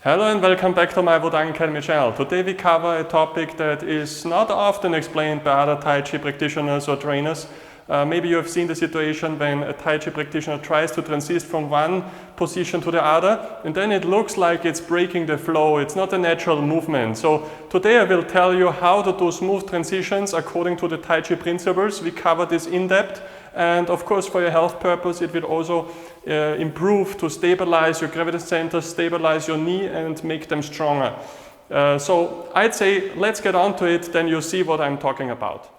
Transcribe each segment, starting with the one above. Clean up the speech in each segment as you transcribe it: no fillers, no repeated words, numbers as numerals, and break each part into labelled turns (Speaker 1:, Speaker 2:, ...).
Speaker 1: Hello and welcome back to my Wudang Academy channel. Today we cover a topic that is not often explained by other Tai Chi practitioners or trainers. Maybe you have seen the situation when a Tai Chi practitioner tries to transit from one position to the other, and then it looks like it's breaking the flow. It's not a natural movement. So today I will tell you how to do smooth transitions according to the Tai Chi principles. We cover this in depth, and of course for your health purpose it will also improve to stabilize your gravity center, stabilize your knee and make them stronger. So I'd say let's get on to it, then you'll see what I'm talking about.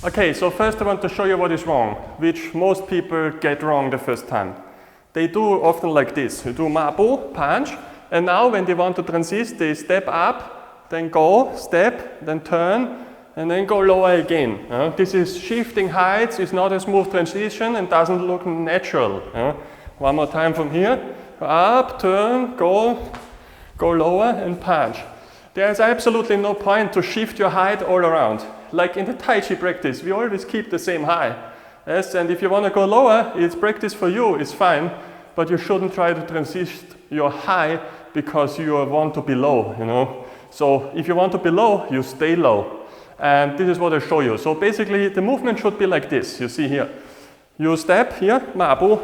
Speaker 1: Okay, so first I want to show you what is wrong, which most people get wrong the first time. They do often like this. You do 𝐷, punch, and now when they want to transit, they step up, then go, step, then turn, and then go lower again. This is shifting heights, it's not a smooth transition and doesn't look natural. One more time from here. Up, turn, go lower and punch. There's absolutely no point to shift your height all around. Like in the Tai Chi practice, we always keep the same height. Yes, and if you want to go lower, it's practice for you, it's fine, but you shouldn't try to transition your high because you want to be low, So if you want to be low, you stay low. And this is what I show you. So basically the movement should be like this, you see here. You step here, 𝐷,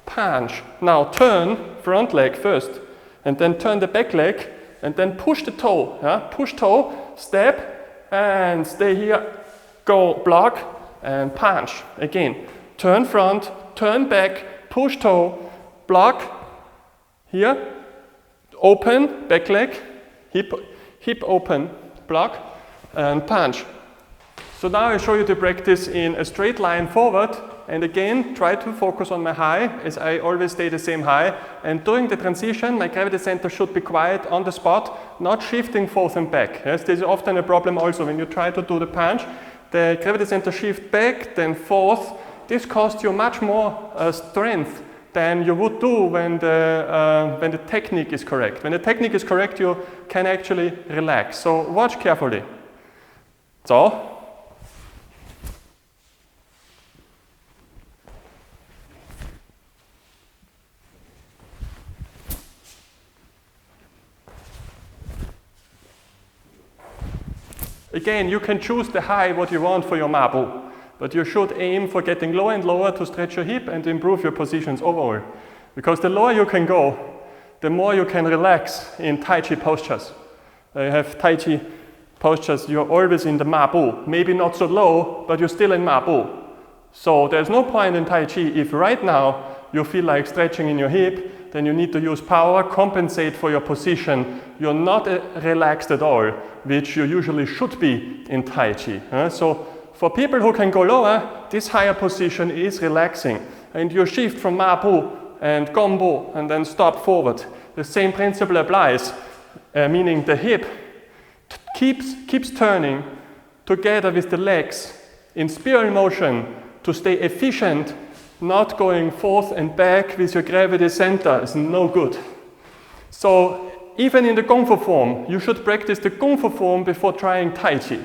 Speaker 1: punch. Now turn front leg first, and then turn the back leg, and then push the toe. Push toe, step, and stay here, go block, and punch. Again, turn front, turn back, push toe, block, here, open, back leg, hip open, block, and punch. So now I show you the practice in a straight line forward, and again try to focus on my high, as I always stay the same high, and during the transition my gravity center should be quiet on the spot, not shifting forth and back. Yes, this is often a problem also when you try to do the punch. The gravity center shift back, then forth. This costs you much more strength than you would do when the technique is correct. When the technique is correct, you can actually relax. So watch carefully. So. Again, you can choose the high what you want for your 𝐷, but you should aim for getting lower and lower to stretch your hip and improve your positions overall. Because the lower you can go, the more you can relax in Tai Chi postures. You have Tai Chi postures, you're always in the 𝐷, maybe not so low, but you're still in 𝐷. So there's no point in Tai Chi if right now you feel like stretching in your hip, then you need to use power, compensate for your position. You're not relaxed at all, which you usually should be in Tai Chi. So for people who can go lower, this higher position is relaxing. And you shift from 𝐷 and gombo and then stop forward. The same principle applies, meaning the hip keeps turning together with the legs in spiral motion to stay efficient. Not going forth and back with your gravity center is no good. So even in the Kung Fu form, you should practice the Kung Fu form before trying Tai Chi.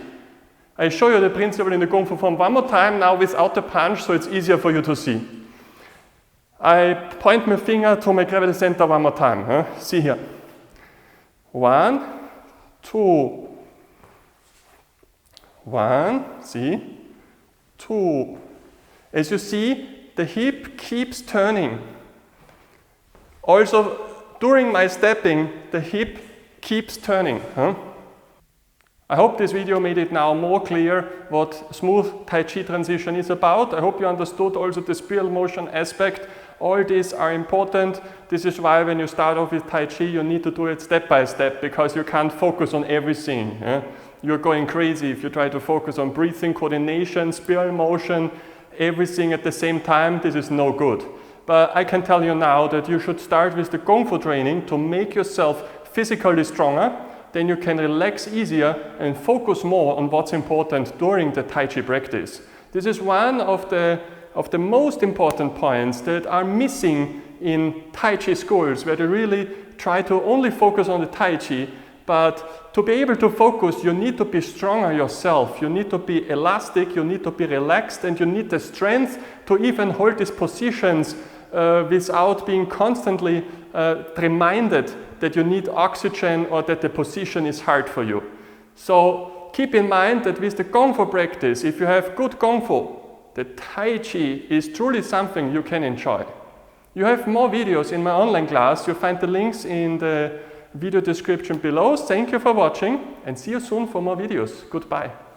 Speaker 1: I show you the principle in the Kung Fu form one more time, now without the punch, so it's easier for you to see. I point my finger to my gravity center one more time. See here. 1, 2. 1, see, 2. As you see, the hip keeps turning. Also, during my stepping, the hip keeps turning. I hope this video made it now more clear what smooth Tai Chi transition is about. I hope you understood also the spiral motion aspect. All these are important. This is why when you start off with Tai Chi, you need to do it step by step, because you can't focus on everything. You're going crazy if you try to focus on breathing, coordination, spiral motion, everything at the same time. This is no good. But I can tell you now that you should start with the Kung Fu training to make yourself physically stronger. Then you can relax easier and focus more on what's important during the Tai Chi practice. This is one of the most important points that are missing in Tai Chi schools, where they really try to only focus on the Tai Chi. But to be able to focus, you need to be stronger yourself. You need to be elastic, you need to be relaxed, and you need the strength to even hold these positions without being constantly reminded that you need oxygen or that the position is hard for you. So keep in mind that with the Kung Fu practice, if you have good Kung Fu, the Tai Chi is truly something you can enjoy. You have more videos in my online class. You'll find the links in the video description below. Thank you for watching and see you soon for more videos. Goodbye.